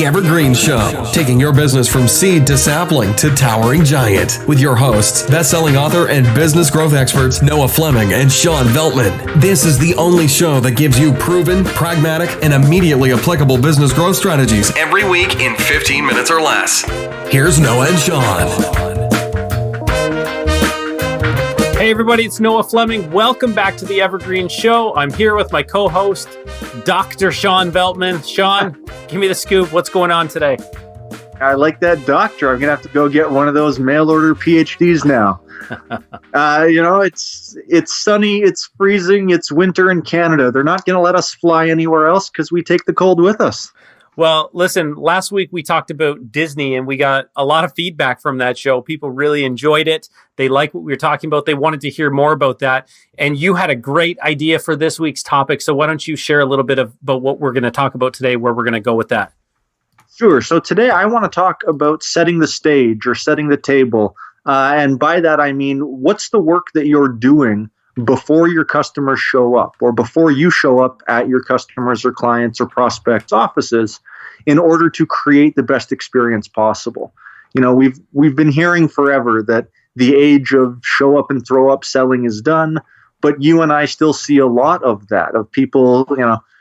Evergreen Show, taking your business from seed to sapling to towering giant. With your hosts, best-selling author and business growth experts Noah Fleming and Shawn Veltman. This is the only show that gives you proven, pragmatic, and immediately applicable business growth strategies every week in 15 minutes or less. Here's Noah and Shawn. Hey everybody, it's Noah Fleming. Welcome back to the Evergreen Show. I'm here with my co-host, Dr. Shawn Veltman. Shawn, give me the scoop. What's going on today? I like that doctor. I'm going to have to go get one of those mail order PhDs now. It's sunny, it's freezing, it's winter in Canada. They're not going to let us fly anywhere else because we take the cold with us. Well, listen, last week we talked about Disney and we got a lot of feedback from that show. People really enjoyed it. They liked what we were talking about. They wanted to hear more about that. And you had a great idea for this week's topic. So why don't you share a little bit about what we're going to talk about today, where we're going to go with that? Sure. So today I want to talk about setting the stage or setting the table. And by that, I mean, what's the work that you're doing before your customers show up or before you show up at your customers or clients or prospects' offices in order to create the best experience possible. You know, we've been hearing forever that the age of show up and throw up selling is done, but you and I still see a lot of that, of people,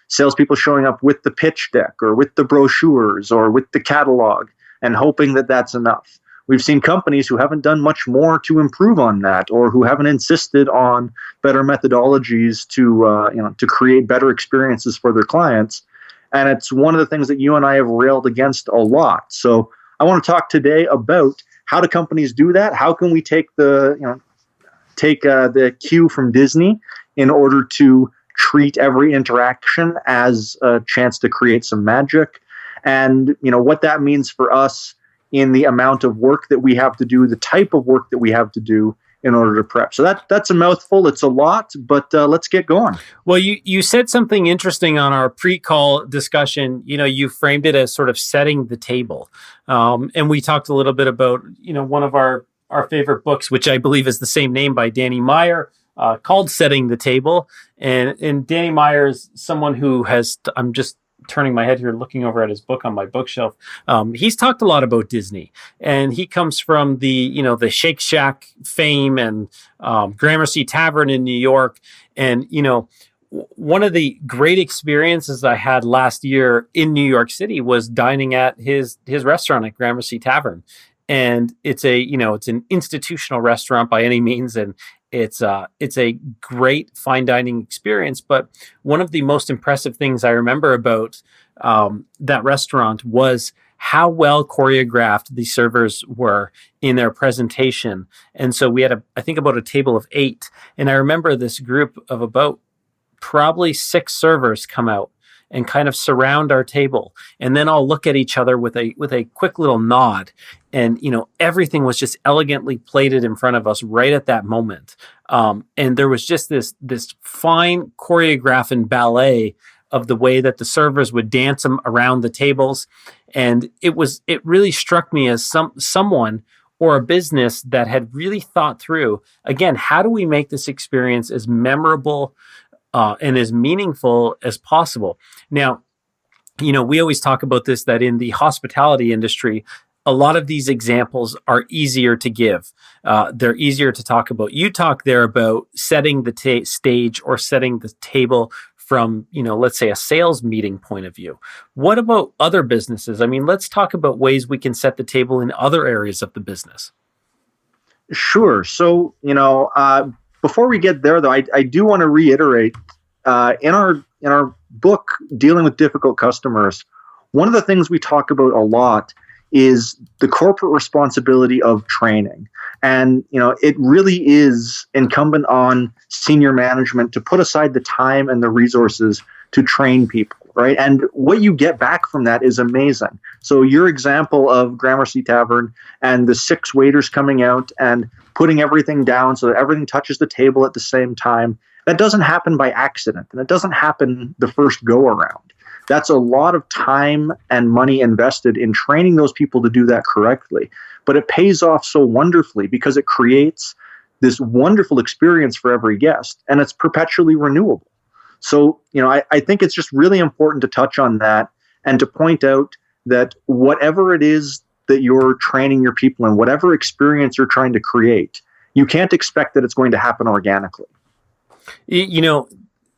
salespeople showing up with the pitch deck or with the brochures or with the catalog and hoping that that's enough. We've seen companies who haven't done much more to improve on that, or who haven't insisted on better methodologies to create better experiences for their clients. And it's one of the things that you and I have railed against a lot. So I want to talk today about how do companies do that? How can we take the cue from Disney in order to treat every interaction as a chance to create some magic, and what that means for us in the amount of work that we have to do, the type of work that we have to do in order to prep. So that's a mouthful. It's a lot, but let's get going. Well, you said something interesting on our pre-call discussion. You framed it as sort of setting the table. And we talked a little bit about, one of our favorite books, which I believe is the same name by Danny Meyer, called Setting the Table. And Danny Meyer is someone who has, I'm just turning my head here, looking over at his book on my bookshelf. He's talked a lot about Disney, and he comes from the Shake Shack fame and Gramercy Tavern in New York. And, one of the great experiences I had last year in New York City was dining at his restaurant at Gramercy Tavern. And it's an institutional restaurant by any means. And it's a great fine dining experience. But one of the most impressive things I remember about that restaurant was how well choreographed the servers were in their presentation. And so we had I think about a table of 8. And I remember this group of about probably 6 servers come out and kind of surround our table, and then I'll look at each other with a quick little nod, and everything was just elegantly plated in front of us right at that moment. And there was just this fine choreograph and ballet of the way that the servers would dance them around the tables, and it really struck me as someone or a business that had really thought through, again, how do we make this experience as memorable and as meaningful as possible. Now, we always talk about this, that in the hospitality industry, a lot of these examples are easier to give. They're easier to talk about. You talk there about setting the stage or setting the table from, let's say a sales meeting point of view. What about other businesses? I mean, let's talk about ways we can set the table in other areas of the business. Sure. So, before we get there, though, I do want to reiterate in our book, Dealing with Difficult Customers, one of the things we talk about a lot is the corporate responsibility of training. And, it really is incumbent on senior management to put aside the time and the resources to train people, right? And what you get back from that is amazing. So your example of Gramercy Tavern and the 6 waiters coming out and putting everything down so that everything touches the table at the same time, that doesn't happen by accident, and it doesn't happen the first go around. That's a lot of time and money invested in training those people to do that correctly. But it pays off so wonderfully because it creates this wonderful experience for every guest, and it's perpetually renewable. So, I think it's just really important to touch on that and to point out that whatever it is that you're training your people in, whatever experience you're trying to create, you can't expect that it's going to happen organically.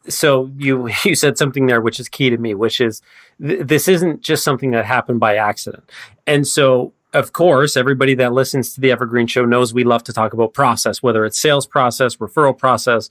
So you said something there which is key to me, which is this isn't just something that happened by accident. And so, of course, everybody that listens to the Evergreen Show knows we love to talk about process, whether it's sales process, referral process,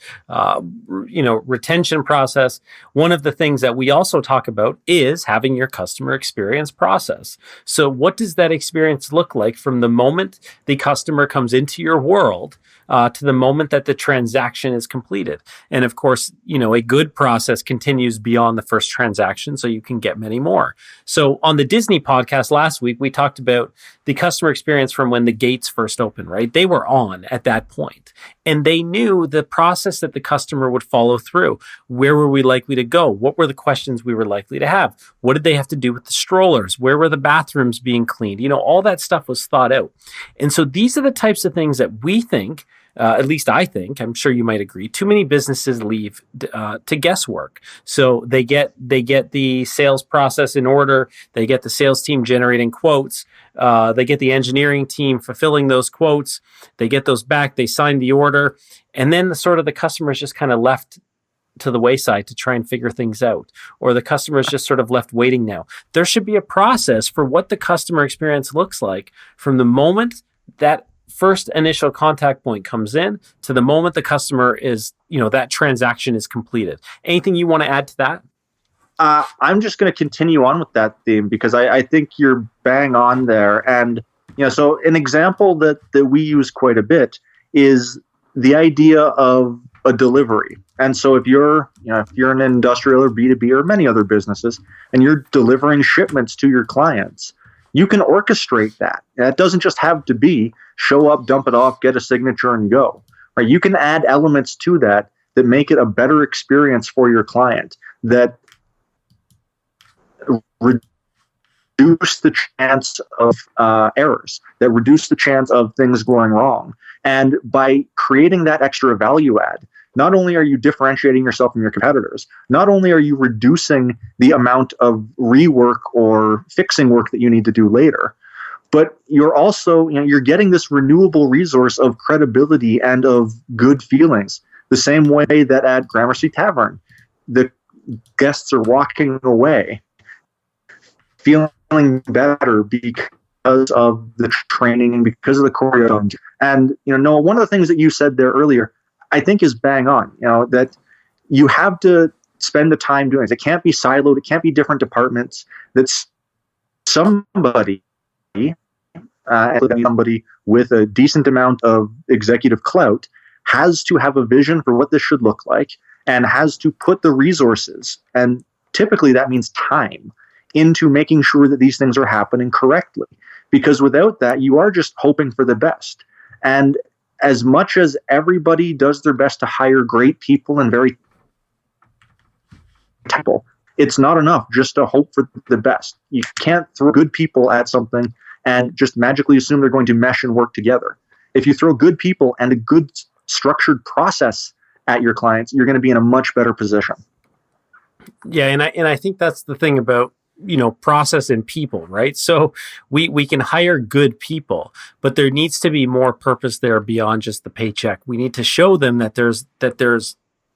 retention process. One of the things that we also talk about is having your customer experience process. So what does that experience look like from the moment the customer comes into your world to the moment that the transaction is completed? And of course, a good process continues beyond the first transaction, so you can get many more. So on the Disney podcast last week, we talked about the customer experience from when the gates first opened, right? They were on at that point, and they knew the process that the customer would follow through. Where were we likely to go? What were the questions we were likely to have? What did they have to do with the strollers? Where were the bathrooms being cleaned? All that stuff was thought out. And so these are the types of things that we think, at least I think, I'm sure you might agree, too many businesses leave to guesswork. So they get the sales process in order. They get the sales team generating quotes. They get the engineering team fulfilling those quotes. They get those back. They sign the order. And then the customer is just kind of left to the wayside to try and figure things out, or the customer is just sort of left waiting now. There should be a process for what the customer experience looks like from the moment that first initial contact point comes in to the moment the customer is, that transaction is completed. Anything you want to add to that? I'm just going to continue on with that theme because I think you're bang on there. And, so an example that we use quite a bit is the idea of a delivery. And so if you're an industrial or B2B or many other businesses and you're delivering shipments to your clients, you can orchestrate that. And it doesn't just have to be show up, dump it off, get a signature and go. Right? You can add elements to that make it a better experience for your client, that reduce the chance of errors, that reduce the chance of things going wrong. And by creating that extra value add, not only are you differentiating yourself from your competitors, not only are you reducing the amount of rework or fixing work that you need to do later, but you're also, you're getting this renewable resource of credibility and of good feelings. The same way that at Gramercy Tavern, the guests are walking away feeling better because of the training and because of the choreo. And, Noah, one of the things that you said there earlier, I think is bang on, that you have to spend the time doing it. It can't be siloed. It can't be different departments. That's somebody with a decent amount of executive clout has to have a vision for what this should look like and has to put the resources, and typically that means time, into making sure that these things are happening correctly. Because without that, you are just hoping for the best. And as much as everybody does their best to hire great people and very people, it's not enough just to hope for the best. You can't throw good people at something and just magically assume they're going to mesh and work together. If you throw good people and a good structured process at your clients, you're going to be in a much better position. Yeah, and I think that's the thing about process and people, right? So we can hire good people, but there needs to be more purpose there beyond just the paycheck. We need to show them that there's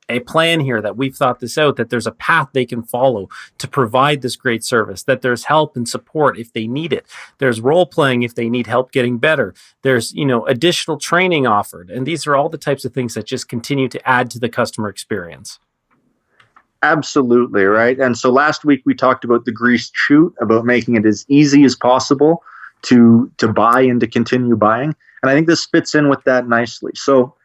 a plan here, that we've thought this out, that there's a path they can follow to provide this great service, that there's help and support if they need it. There's role playing if they need help getting better. There's, additional training offered. And these are all the types of things that just continue to add to the customer experience. Absolutely, right? And so last week we talked about the greased chute, about making it as easy as possible to buy and to continue buying. And I think this fits in with that nicely. So,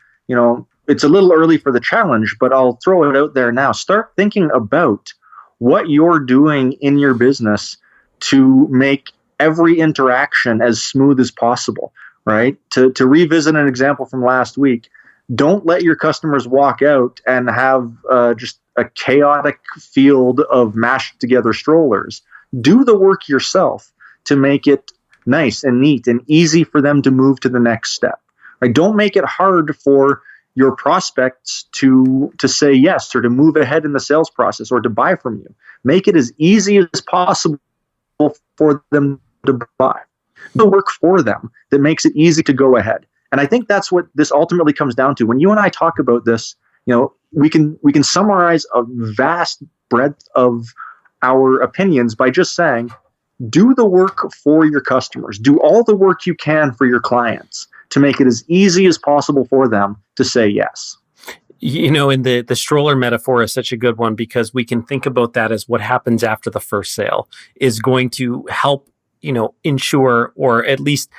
it's a little early for the challenge, but I'll throw it out there now. Start thinking about what you're doing in your business to make every interaction as smooth as possible, right? To revisit an example from last week, don't let your customers walk out and have just a chaotic field of mashed together strollers. Do the work yourself to make it nice and neat and easy for them to move to the next step. Right? Don't make it hard for your prospects to say yes or to move ahead in the sales process or to buy from you. Make it as easy as possible for them to buy. The work for them that makes it easy to go ahead. And I think that's what this ultimately comes down to. When you and I talk about this, we can summarize a vast breadth of our opinions by just saying, do the work for your customers. Do all the work you can for your clients to make it as easy as possible for them to say yes. And the stroller metaphor is such a good one, because we can think about that as what happens after the first sale is going to help, ensure, or at least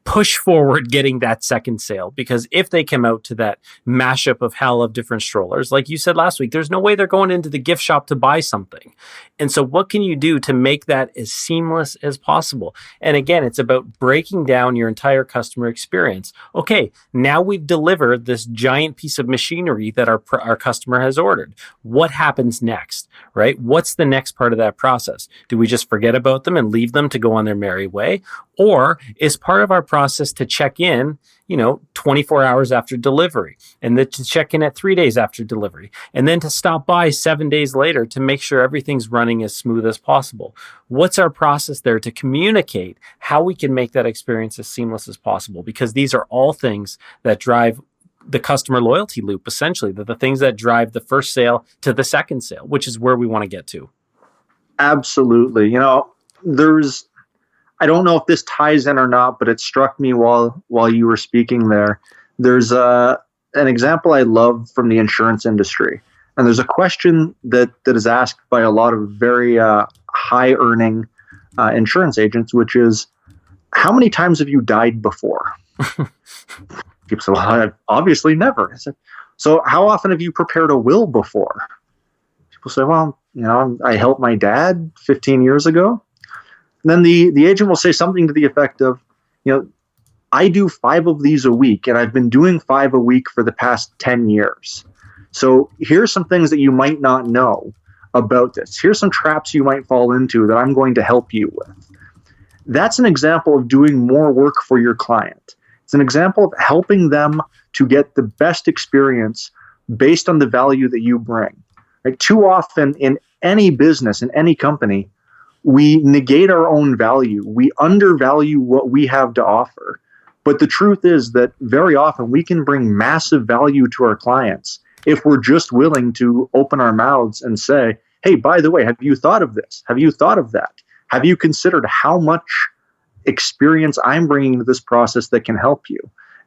push forward getting that second sale. Because if they come out to that mashup of hell of different strollers, like you said last week, there's no way they're going into the gift shop to buy something. And so what can you do to make that as seamless as possible? And again, it's about breaking down your entire customer experience. Okay, now we've delivered this giant piece of machinery that our customer has ordered. What happens next, right? What's the next part of that process? Do we just forget about them and leave them to go on their merry way? Or is part of our process to check in, 24 hours after delivery, and then to check in at 3 days after delivery, and then to stop by 7 days later to make sure everything's running as smooth as possible? What's our process there to communicate how we can make that experience as seamless as possible? Because these are all things that drive the customer loyalty loop, essentially. They're the things that drive the first sale to the second sale, which is where we want to get to. Absolutely. I don't know if this ties in or not, but it struck me while you were speaking there. There's an example I love from the insurance industry. And there's a question that is asked by a lot of very high-earning insurance agents, which is, how many times have you died before? People say, well, obviously never. I said, so how often have you prepared a will before? People say, well, I helped my dad 15 years ago. And then the agent will say something to the effect of, I do 5 of these a week, and I've been doing 5 a week for the past 10 years. So here's some things that you might not know about this. Here's some traps you might fall into that I'm going to help you with. That's an example of doing more work for your client. It's an example of helping them to get the best experience based on the value that you bring. Like, too often in any business, in any company, we negate our own value. We undervalue what we have to offer. But the truth is that very often we can bring massive value to our clients if we're just willing to open our mouths and say, hey, by the way, have you thought of this? Have you thought of that? Have you considered how much experience I'm bringing to this process that can help you?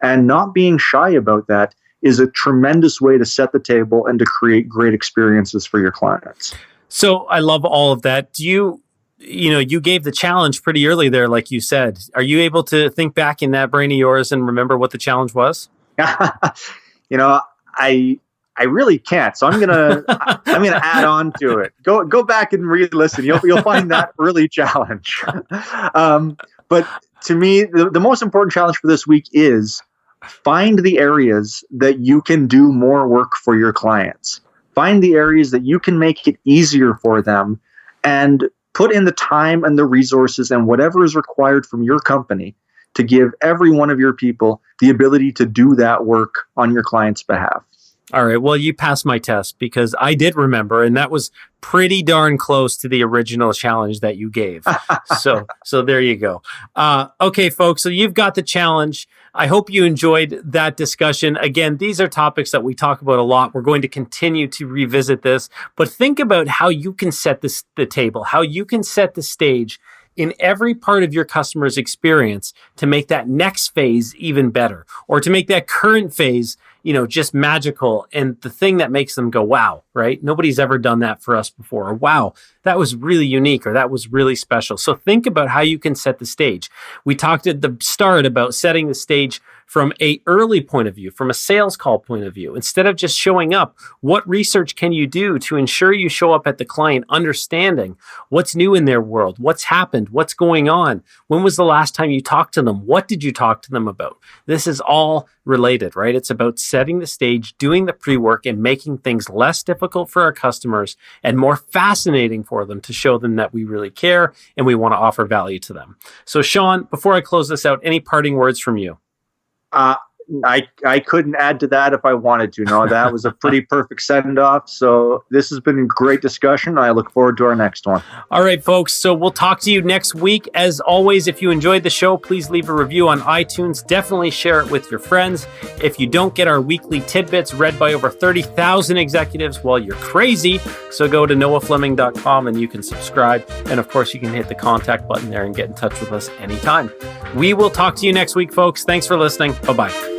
And not being shy about that is a tremendous way to set the table and to create great experiences for your clients. So I love all of that. You gave the challenge pretty early there, like you said. Are you able to think back in that brain of yours and remember what the challenge was? I really can't. So I'm gonna add on to it. Go back and re-listen. You'll find that early challenge. But to me, the most important challenge for this week is find the areas that you can do more work for your clients. Find the areas that you can make it easier for them, and put in the time and the resources and whatever is required from your company to give every one of your people the ability to do that work on your client's behalf. All right. Well, you passed my test, because I did remember, and that was pretty darn close to the original challenge that you gave. So there you go. Okay, folks. So you've got the challenge. I hope you enjoyed that discussion. Again, these are topics that we talk about a lot. We're going to continue to revisit this, but think about how you can set the table, how you can set the stage in every part of your customer's experience to make that next phase even better, or to make that current phase, just magical, and the thing that makes them go, wow, right? Nobody's ever done that for us before. Or wow, that was really unique, or that was really special. So think about how you can set the stage. We talked at the start about setting the stage from a early point of view, from a sales call point of view. Instead of just showing up, what research can you do to ensure you show up at the client understanding what's new in their world, what's happened, what's going on, when was the last time you talked to them, what did you talk to them about? This is all related, right? It's about setting the stage, doing the pre-work, and making things less difficult for our customers and more fascinating for them, to show them that we really care and we want to offer value to them. So Shawn, before I close this out, any parting words from you? I couldn't add to that if I wanted to. No, that was a pretty perfect send off. So this has been a great discussion. I look forward to our next one. All right, folks. So we'll talk to you next week. As always, if you enjoyed the show, please leave a review on iTunes. Definitely share it with your friends. If you don't get our weekly tidbits read by over 30,000 executives, well, you're crazy. So go to noahfleming.com and you can subscribe. And of course, you can hit the contact button there and get in touch with us anytime. We will talk to you next week, folks. Thanks for listening. Bye-bye.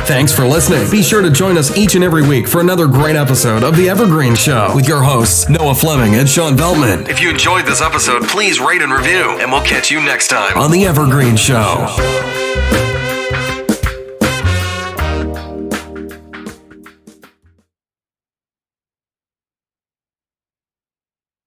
Thanks for listening. Be sure to join us each and every week for another great episode of The Evergreen Show with your hosts, Noah Fleming and Shawn Veltman. If you enjoyed this episode, please rate and review, and we'll catch you next time on The Evergreen Show.